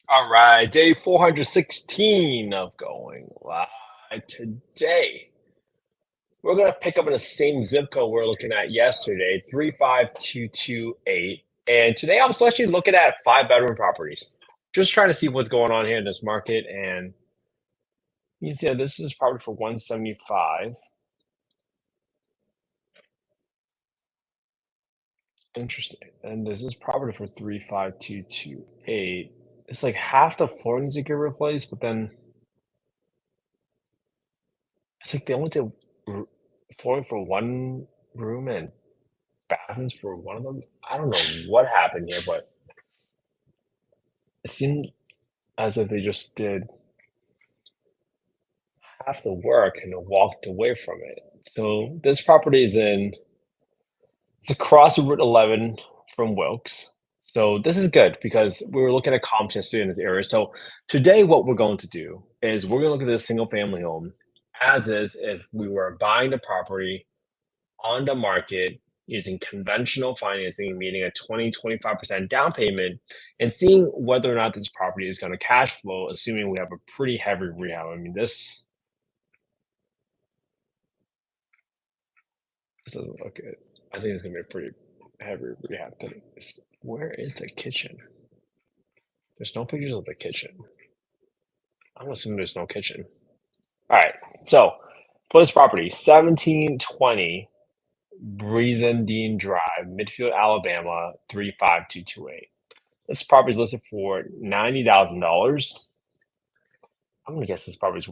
All right, day 416 of going live today. We're going to pick up in the same zip code we're looking at yesterday, 35228. And today I was actually looking at five-bedroom properties. Just trying to see what's going on here in this market. And you can see that this is probably for 175. Interesting. And this is probably for 35228. It's like half the floor needs to get replaced, but then it's like they only did r- flooring for one room and bathrooms for one of them. I don't know what happened here, but it seemed as if they just did half the work and walked away from it. So this property it's across Route 11 from Wilkes. So this is good because we were looking at comps yesterday in this area. So today, what we're going to do is we're going to look at this single family home as is if we were buying the property on the market using conventional financing, meaning a 20-25% down payment, and seeing whether or not this property is going to cash flow, assuming we have a pretty heavy rehab. I mean, this doesn't look good. I think it's going to be a pretty heavy rehab today. Where is the kitchen? There's no pictures of the kitchen. I'm assuming there's no kitchen. All right. So for this property, 1720 Breezendine Drive, Midfield, Alabama, 35228. This property is listed for $90,000. I'm gonna guess this property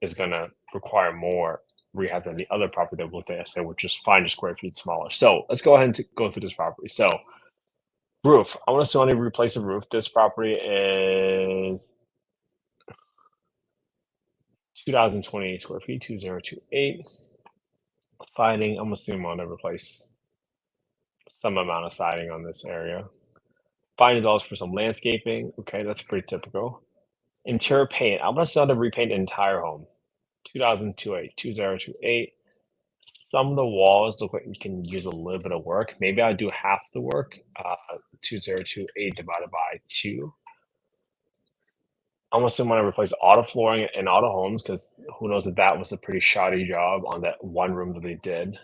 is gonna require more rehab than the other property that we looked at yesterday, which is 500 square feet smaller. So let's go ahead and go through this property. So roof, I want to only replace the roof. This property is 2,028 square feet, 2028. Siding, I'm assuming I'm gonna replace some amount of siding on this area. $500 for some landscaping. Okay, that's pretty typical. Interior paint. I'm gonna start to repaint the entire home. 2028. Some of the walls look like we can use a little bit of work. Maybe I'll do half the work. 2028 divided by 2. I'm assuming I'm gonna replace all the flooring in all the homes because who knows if that was a pretty shoddy job on that one room that they did.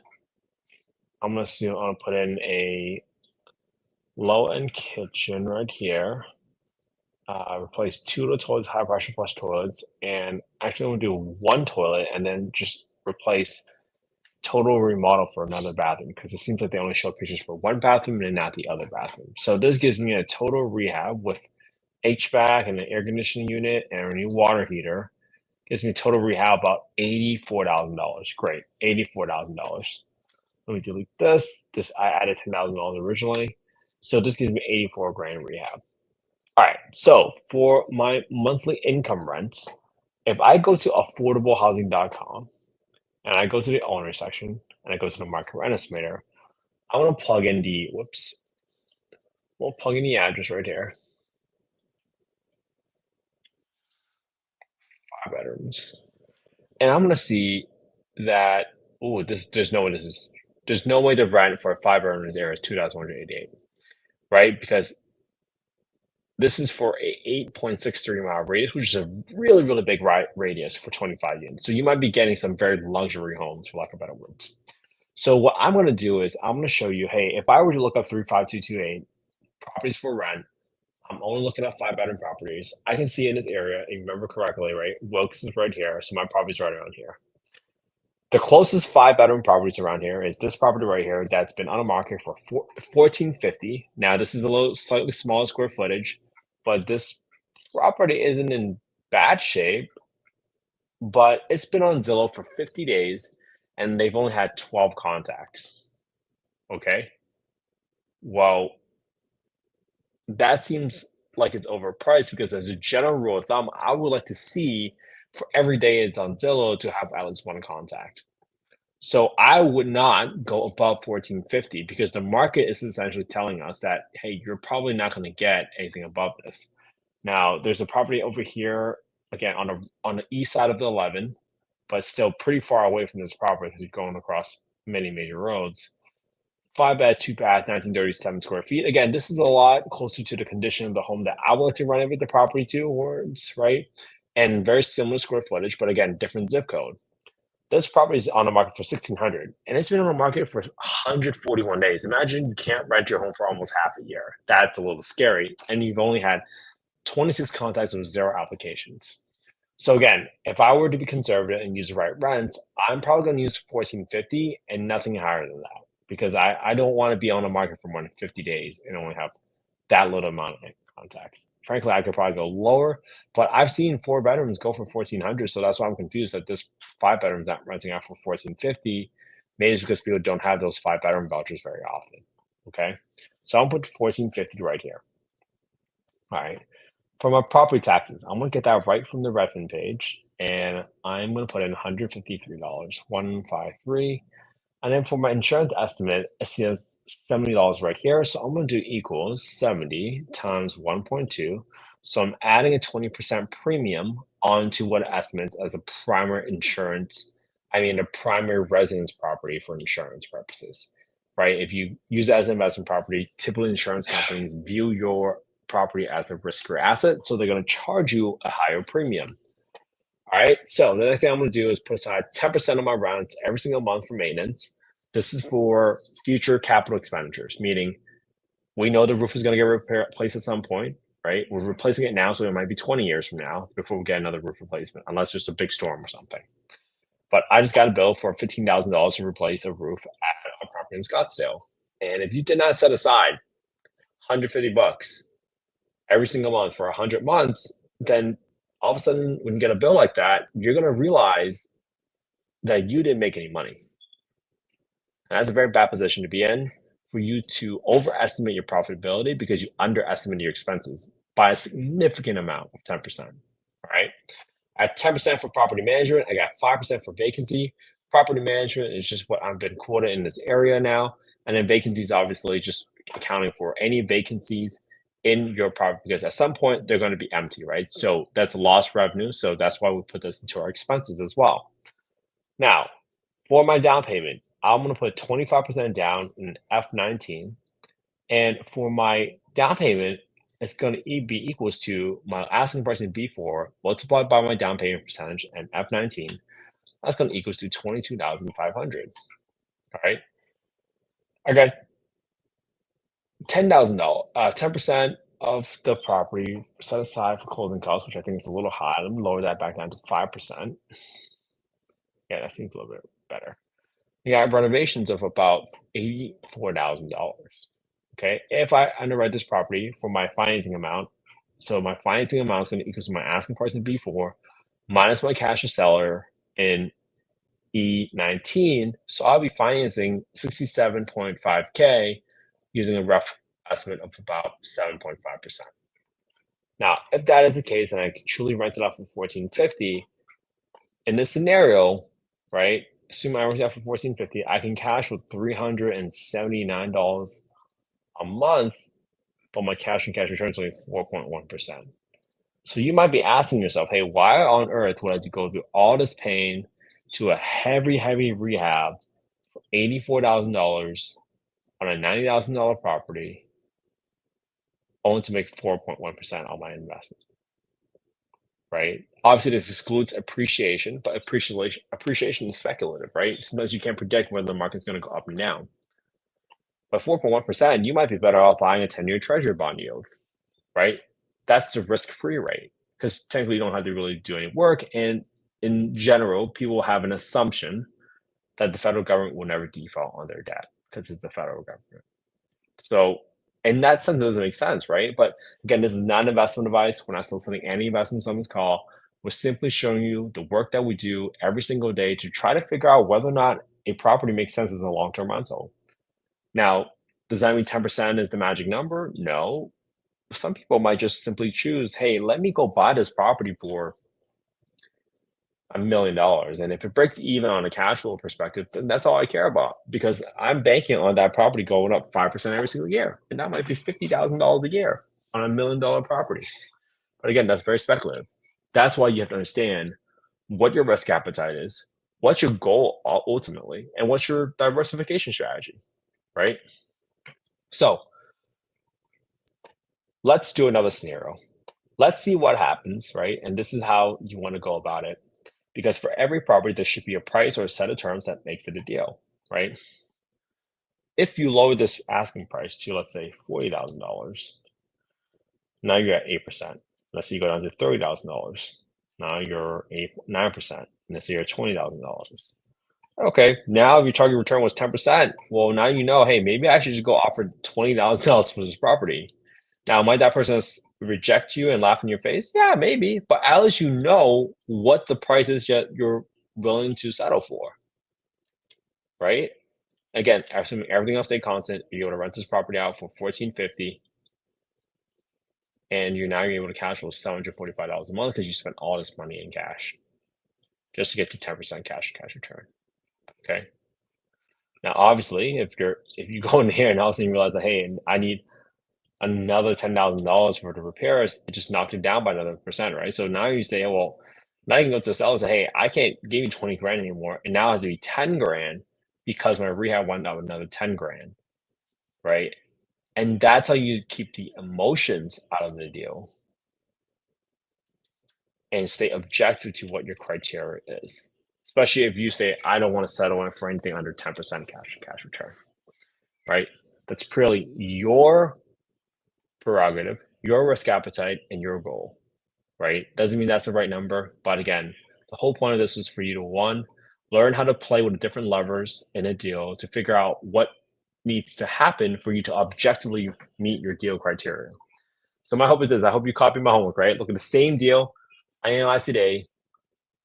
I'm gonna assume I'm gonna put in a low end kitchen right here. Replace 2 of the toilets, high pressure flush toilets, and actually I'm gonna do one toilet and then just replace total remodel for another bathroom because it seems like they only show pictures for one bathroom and not the other bathroom. So this gives me a total rehab with HVAC and an air conditioning unit and a new water heater. Gives me total rehab about $84,000. Great, $84,000. Let me delete this. This I added $10,000 originally, so this gives me 84 grand rehab. All right, so for my monthly income rent, if I go to affordablehousing.com and I go to the owner section and I go to the market rent estimator, I want to plug in we'll plug in the address right here, 5 bedrooms. And I'm going to see that, oh, there's no way the rent for a 5 bedroom in this area is 2,188, right? Because this is for a 8.63 mile radius, which is a really, really big radius for 25 units. So you might be getting some very luxury homes, for lack of better words. So what I'm going to do is I'm going to show you, hey, if I were to look up 35228 properties for rent, I'm only looking at 5 bedroom properties. I can see in this area, and you remember correctly, right? Wilkes is right here, so my property's right around here. The closest 5 bedroom properties around here is this property right here that's been on the market for 1450. Now this is a little slightly smaller square footage, but this property isn't in bad shape. But it's been on Zillow for 50 days, and they've only had 12 contacts. Okay, well that seems like it's overpriced because as a general rule of thumb, I would like to see for every day it's on Zillow to have at least one contact. So I would not go above 1450 because the market is essentially telling us that, hey, you're probably not going to get anything above this. Now, there's a property over here, again, on the east side of the 11, but still pretty far away from this property because you're going across many major roads. 5-bed, 2-bath, 1937 square feet. Again, this is a lot closer to the condition of the home that I would like to renovate the property towards, right? And very similar square footage, but again, different zip code. This property is on the market for 1,600, and it's been on the market for 141 days. Imagine you can't rent your home for almost half a year. That's a little scary, and you've only had 26 contacts with 0 applications. So again, if I were to be conservative and use the right rents, I'm probably going to use 1450 and nothing higher than that because I don't want to be on the market for more than 50 days and only have that little amount of contacts. Frankly, I could probably go lower, but I've seen 4 bedrooms go for 1,400, so that's why I'm confused that this 5 bedroom's not renting out for 1,450. Maybe it's because people don't have those 5 bedroom vouchers very often. Okay, so I'm gonna put 1,450 right here. All right. For my property taxes, I'm gonna get that right from the Redfin page, and I'm gonna put in $153, 153. And then for my insurance estimate, it says $70 right here. So I'm going to do equals 70 times 1.2. So I'm adding a 20% premium onto what it estimates as a primary insurance, a primary residence property for insurance purposes, right? If you use it as an investment property, typically insurance companies view your property as a riskier asset. So they're going to charge you a higher premium. All right. So the next thing I'm going to do is put aside 10% of my rents every single month for maintenance. This is for future capital expenditures, meaning we know the roof is going to get replaced at some point, right? We're replacing it now, so it might be 20 years from now before we get another roof replacement, unless there's a big storm or something. But I just got a bill for $15,000 to replace a roof at a property in Scottsdale. And if you did not set aside 150 bucks every single month for 100 months, then all of a sudden when you get a bill like that, you're going to realize that you didn't make any money. And that's a very bad position to be in, for you to overestimate your profitability because you underestimate your expenses by a significant amount of 10%. All right. At 10% for property management, I got 5% for vacancy. Property management is just what I've been quoted in this area now. And then vacancies, obviously, just accounting for any vacancies in your property because at some point they're going to be empty, right? So that's lost revenue. So that's why we put this into our expenses as well. Now, for my down payment, I'm going to put 25% down in F19. And for my down payment, it's going to be equals to my asking price in B4 multiplied by my down payment percentage and F19. That's going to equals to 22,500. All right. I got $10,000, 10% of the property set aside for closing costs, which I think is a little high. Let me lower that back down to 5%. Yeah, that seems a little bit better. You got renovations of about $84,000. Okay, if I underwrite this property for my financing amount, so my financing amount is going to equal to my asking price in B4 minus my cash to seller in E19. So I'll be financing 67.5K using a rough estimate of about 7.5%. Now, if that is the case and I can truly rent it out for 1450, in this scenario, right? Assume I rent it out for 1450, I can cash with $379 a month, but my cash and cash return is only 4.1%. So you might be asking yourself, hey, why on earth would I go through all this pain to a heavy rehab for $84,000 on a $90,000 property only to make 4.1% on my investment? Right? Obviously, this excludes appreciation, but appreciation is speculative, right? Sometimes you can't predict whether the market's going to go up and down. But 4.1%, you might be better off buying a 10-year treasury bond yield, right? That's the risk-free rate because technically you don't have to really do any work. And in general, people have an assumption that the federal government will never default on their debt because it's the federal government. So in that sense, it doesn't make sense, right? But again, this is not an investment advice. We're not soliciting any investments on this call. We're simply showing you the work that we do every single day to try to figure out whether or not a property makes sense as a long-term rental. Now, does that mean 10% is the magic number? No. Some people might just simply choose, hey, let me go buy this property for $1 million. And if it breaks even on a cash flow perspective, then that's all I care about because I'm banking on that property going up 5% every single year. And that might be $50,000 a year on a $1 million property. But again, that's very speculative. That's why you have to understand what your risk appetite is, what's your goal ultimately, and what's your diversification strategy, right? So let's do another scenario. Let's see what happens, right? And this is how you want to go about it. Because for every property, there should be a price or a set of terms that makes it a deal, right? If you lower this asking price to, let's say, $40,000, now you're at 8%. Let's say you go down to $30,000. Now you're 9%. And let's say you're at $20,000. Okay, now if your target return was 10%, well, now you know, hey, maybe I should just go offer $20,000 for this property. Now, might that person reject you and laugh in your face? Yeah, maybe, but at least you know what the price is that you're willing to settle for, right? Again, assuming everything else stay constant, you're able to rent this property out for $1,450, and you're able to cash flow $745 a month because you spent all this money in cash just to get to 10% cash return. Okay. Now, obviously, if you go in here and all of a sudden you realize that, hey, I need another $10,000 for the repairs, it just knocked it down by another percent, right? So now you say, well, now you can go to the seller and say, hey, I can't give you 20 grand anymore, and now it has to be 10 grand because my rehab went up another 10 grand, right? And that's how you keep the emotions out of the deal and stay objective to what your criteria is. Especially if you say, I don't want to settle in for anything under 10% cash return, right? That's purely your prerogative, your risk appetite, and your goal, right? Doesn't mean that's the right number. But again, the whole point of this is for you to, one, learn how to play with different levers in a deal to figure out what needs to happen for you to objectively meet your deal criteria. So my hope is this. I hope you copy my homework, right? Look at the same deal I analyzed today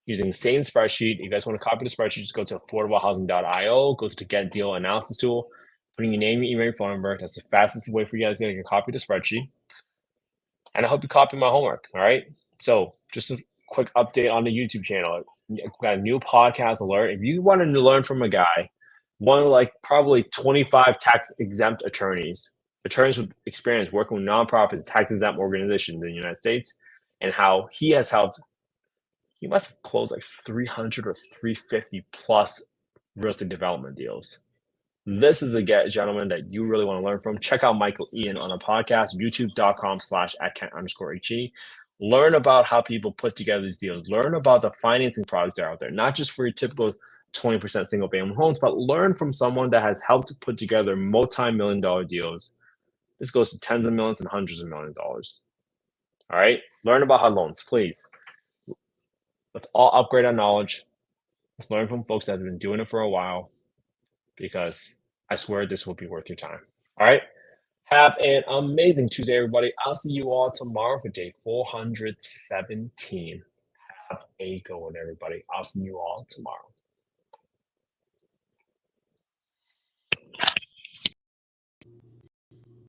using the same spreadsheet. If you guys want to copy the spreadsheet, just go to affordablehousing.io, go to the Get Deal Analysis tool, putting your name, your email, your phone number. That's the fastest way for you guys to get a copy of the spreadsheet. And I hope you copy my homework. All right. So just a quick update on the YouTube channel. We got a new podcast alert. If you want to learn from a guy, one of like probably 25 tax exempt attorneys with experience working with nonprofits, tax exempt organizations in the United States, and how he has helped. He must have closed like 300 or 350 plus real estate development deals. This is a gentleman that you really want to learn from. Check out Michael Ian on a podcast, youtube.com/@Kent_HE. Learn about how people put together these deals. Learn about the financing products that are out there, not just for your typical 20% single family homes, but learn from someone that has helped put together multi-million-dollar deals. This goes to tens of millions and hundreds of millions of dollars. All right. Learn about HUD loans, please. Let's all upgrade our knowledge. Let's learn from folks that have been doing it for a while, because I swear this will be worth your time. All right. Have an amazing Tuesday, everybody. I'll see you all tomorrow for day 417. Have a good one, everybody. I'll see you all tomorrow.